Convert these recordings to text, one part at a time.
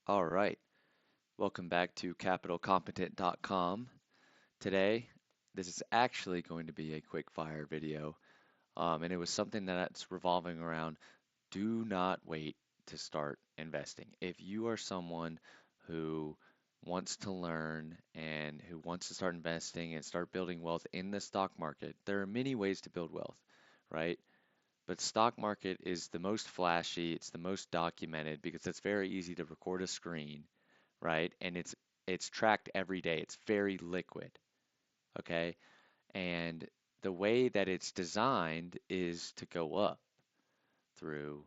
All right, welcome back to capitalcompetent.com. Today, this is actually going to be a quick fire video, and it was something that's revolving around do not wait to start investing. If you are someone who wants to learn and who wants to start investing and start building wealth in the stock market, there are many ways to build wealth, right? But stock market is the most flashy, it's the most documented because it's very easy to record a screen, right? And it's tracked every day. It's very liquid, okay? And the way that it's designed is to go up through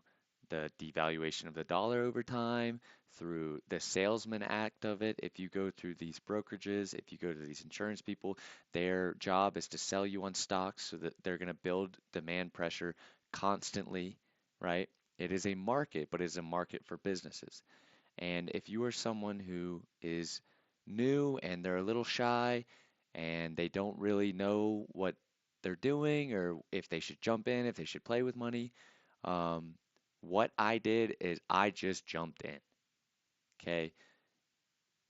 the devaluation of the dollar over time, through the salesman act of it. If you go through these brokerages, if you go to these insurance people, their job is to sell you on stocks so that they're going to build demand pressure constantly, right? It is a market, but it's a market for businesses. And if you are someone who is new and they're a little shy and they don't really know what they're doing or if they should jump in, if they should play with money, um, what I did is I just jumped in. Okay.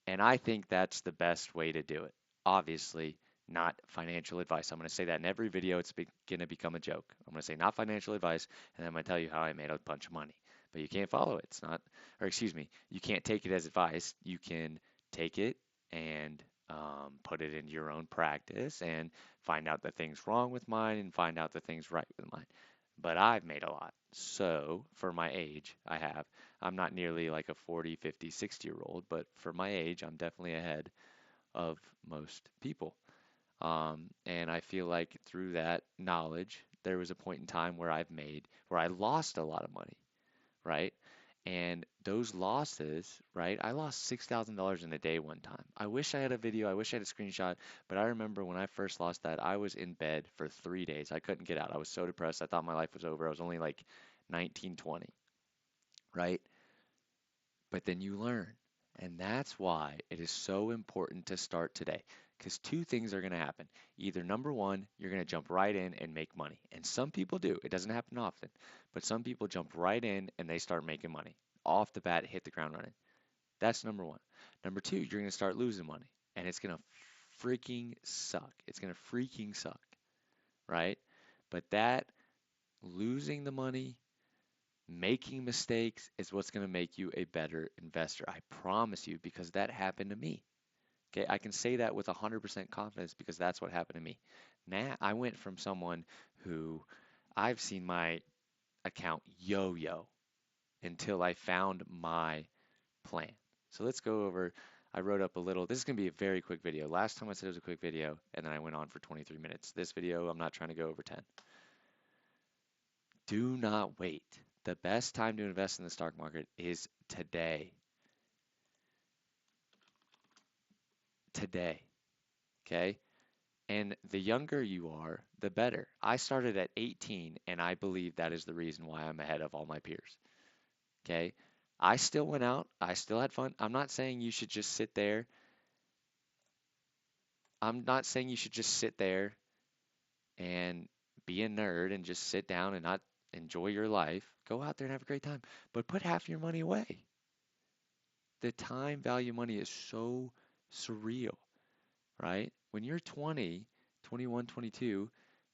And I think that's the best way to do it. Obviously, not financial advice. I'm going to say that in every video. It's going to become a joke. I'm going to say not financial advice, and I'm going to tell you how I made a bunch of money. But you can't follow it. It's not, or excuse me, you can't take it as advice. You can take it and put it into your own practice and find out the things wrong with mine and find out the things right with mine. But I've made a lot. So for my age, I have. I'm not nearly like a 40, 50, 60-year-old, but for my age, I'm definitely ahead of most people. And I feel like through that knowledge, there was a point in time where I lost a lot of money, right? And those losses, right? I lost $6,000 in a day one time. I wish I had a video, I wish I had a screenshot, but I remember when I first lost that, I was in bed for 3 days. I couldn't get out. I was so depressed. I thought my life was over. I was only like 19, 20, right? But then you learn. And that's why it is so important to start today. Because two things are going to happen. Either number one, you're going to jump right in and make money. And some people do. It doesn't happen often. But some people jump right in and they start making money. Off the bat, hit the ground running. That's number one. Number two, you're going to start losing money. And it's going to freaking suck. It's going to freaking suck. Right? But that losing the money, making mistakes is what's going to make you a better investor. I promise you, because that happened to me. Okay, I can say that with 100% confidence because that's what happened to me. Now, I went from someone who I've seen my account yo-yo until I found my plan. So let's go over. I wrote up a little. This is going to be a very quick video. Last time I said it was a quick video, and then I went on for 23 minutes. This video, I'm not trying to go over 10. Do not wait. The best time to invest in the stock market is today. Today. Okay? And the younger you are, the better. I started at 18, and I believe that is the reason why I'm ahead of all my peers. Okay? I still went out, I still had fun. I'm not saying you should just sit there. I'm not saying you should just sit there and be a nerd and just sit down and not enjoy your life. Go out there and have a great time, but put half your money away. The time value money is so surreal, right? When you're 20, 21, 22,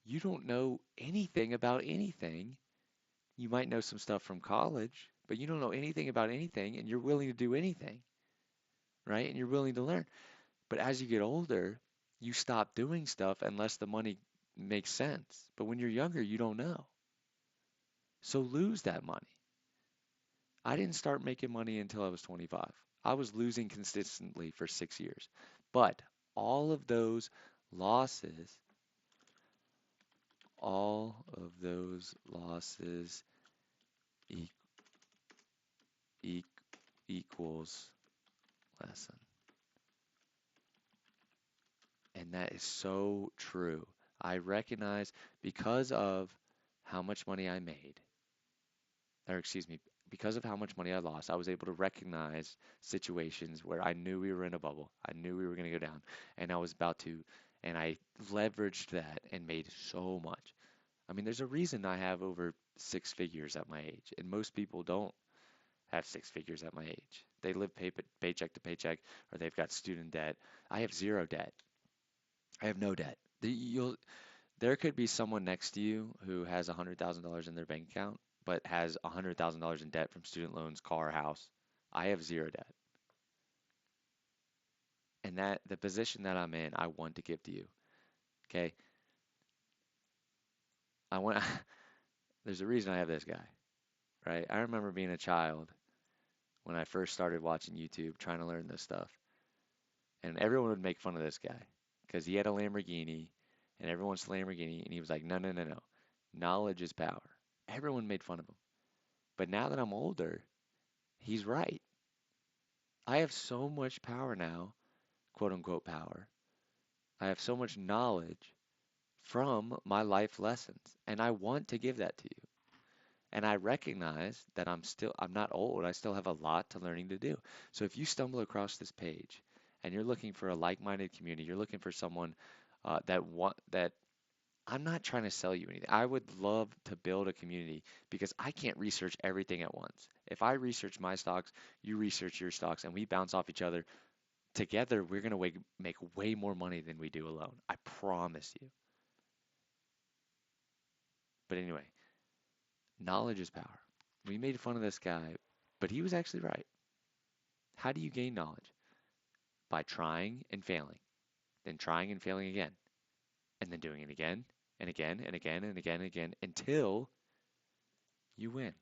you don't know anything about anything. You might know some stuff from college, but you don't know anything about anything, and you're willing to do anything, right? And you're willing to learn. But as you get older, you stop doing stuff unless the money makes sense. But when you're younger, you don't know. So lose that money. I didn't start making money until I was 25. I was losing consistently for 6 years. But all of those losses, all of those losses e e equals lesson. And that is so true. I recognize because of how much money I made, or excuse me, because of how much money I lost, I was able to recognize situations where I knew we were in a bubble. I knew we were going to go down, and I was about to, and I leveraged that and made so much. I mean, there's a reason I have over six figures at my age, and most people don't. have six figures at my age. They live paycheck to paycheck, or they've got student debt. I have zero debt. I have no debt. There could be someone next to you who has $100,000 in their bank account, but has $100,000 in debt from student loans, car, house. I have zero debt. And that the position that I'm in, I want to give to you. Okay? I want there's a reason I have this guy, right? I remember being a child when I first started watching YouTube, trying to learn this stuff. And everyone would make fun of this guy because he had a Lamborghini and everyone's Lamborghini. And he was like, no, no, no, no. Knowledge is power. Everyone made fun of him. But now that I'm older, he's right. I have so much power now, quote unquote power. I have so much knowledge from my life lessons. And I want to give that to you. And I recognize that I'm not old. I still have a lot to learning to do. So if you stumble across this page and you're looking for a like-minded community, you're looking for someone that I'm not trying to sell you anything. I would love to build a community because I can't research everything at once. If I research my stocks, you research your stocks, and we bounce off each other, together we're going to make way more money than we do alone. I promise you. But anyway, knowledge is power. We made fun of this guy, but he was actually right. How do you gain knowledge? By trying and failing, then trying and failing again, and then doing it again and again and again and again and again until you win.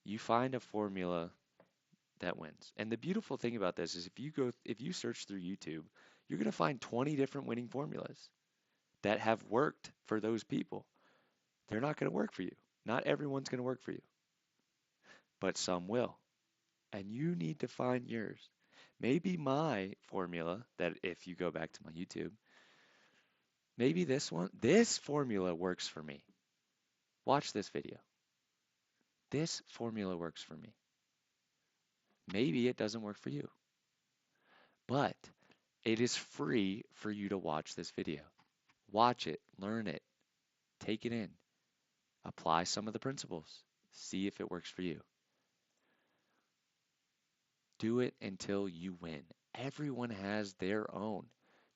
You find a formula that wins. And the beautiful thing about this is if you search through YouTube, you're going to find 20 different winning formulas that have worked for those people. They're not going to work for you. Not everyone's going to work for you, but some will. And you need to find yours. Maybe my formula that if you go back to my YouTube, maybe this formula works for me. Watch this video. This formula works for me. Maybe it doesn't work for you, but it is free for you to watch this video. Watch it, learn it, take it in, apply some of the principles, see if it works for you. Do it until you win. Everyone has their own.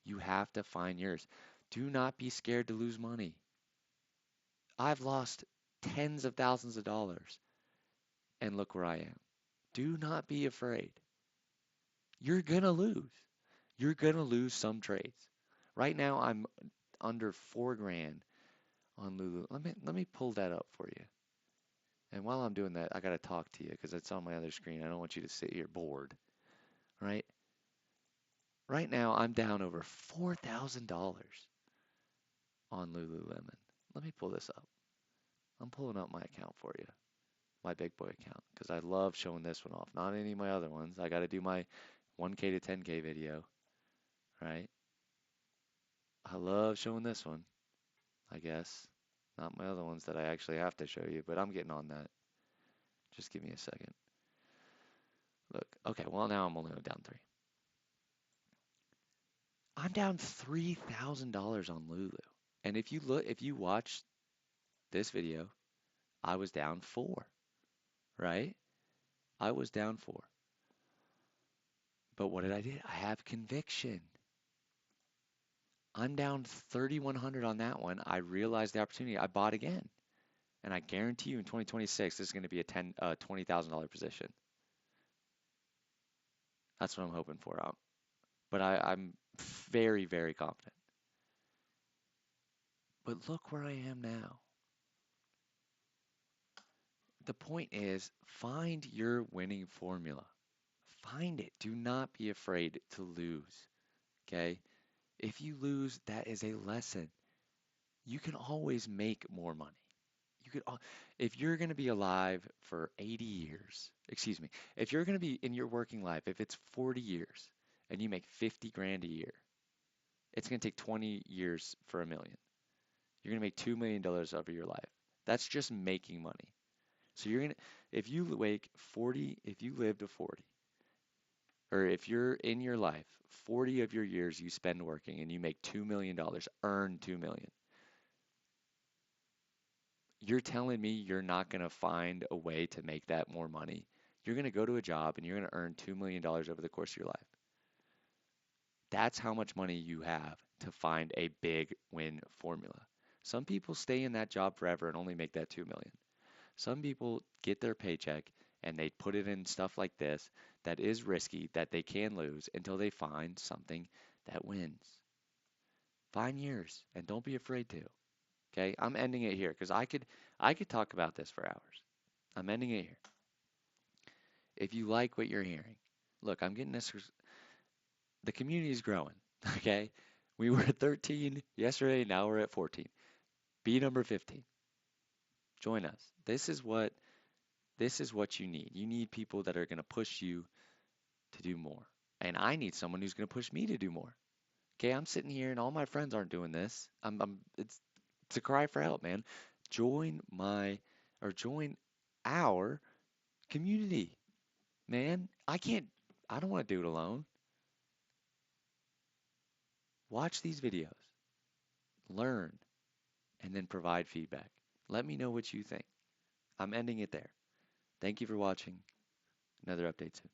You have to find yours. Do not be scared to lose money. I've lost tens of thousands of dollars, and look where I am. Do not be afraid. You're gonna lose. You're gonna lose some trades. Right now, I'm under 4 grand on Lulu. Let me pull that up for you. And while I'm doing that, I gotta talk to you because it's on my other screen. I don't want you to sit here bored, right? Right now, I'm down over $4,000 on Lululemon. Let me pull this up. I'm pulling up my account for you, my big boy account, because I love showing this one off. Not any of my other ones. I got to do my 1K to 10K video, right? I love showing this one, I guess. Not my other ones that I actually have to show you, but I'm getting on that. Just give me a second. Look, okay, well now I'm only down 3. I'm down $3,000 on Lulu. And if you watch this video, I was down 4, right? I was down 4. But what did I do? I have conviction. I'm down 3,100 on that one. I realized the opportunity. I bought again. And I guarantee you in 2026, this is going to be a $20,000 position. That's what I'm hoping for. But I'm very, very confident. But look where I am now. The point is, find your winning formula. Find it. Do not be afraid to lose. Okay? If you lose, that is a lesson. You can always make more money. If you're going to be alive for 80 years, excuse me, if you're going to be in your working life, if it's 40 years and you make 50 grand a year, it's going to take 20 years for $1 million. You're going to make $2 million over your life. That's just making money. So if you live to 40, or if you're in your life, 40 of your years you spend working and you make $2 million, earn $2 million. You're telling me you're not going to find a way to make that more money? You're going to go to a job and you're going to earn $2 million over the course of your life. That's how much money you have to find a big win formula. Some people stay in that job forever and only make that 2 million. Some people get their paycheck and they put it in stuff like this that is risky, that they can lose until they find something that wins. Find yours and don't be afraid to. Okay? I'm ending it here because I could talk about this for hours. I'm ending it here. If you like what you're hearing, look, I'm getting this. The community is growing. Okay? We were at 13 yesterday, now we're at 14. Be number 15. Join us. This is what you need. You need people that are going to push you to do more. And I need someone who's going to push me to do more. Okay, I'm sitting here and all my friends aren't doing this. It's a cry for help, man. Join my or join our community, man. I don't want to do it alone. Watch these videos, learn, and then provide feedback. Let me know what you think. I'm ending it there. Thank you for watching. Another update soon.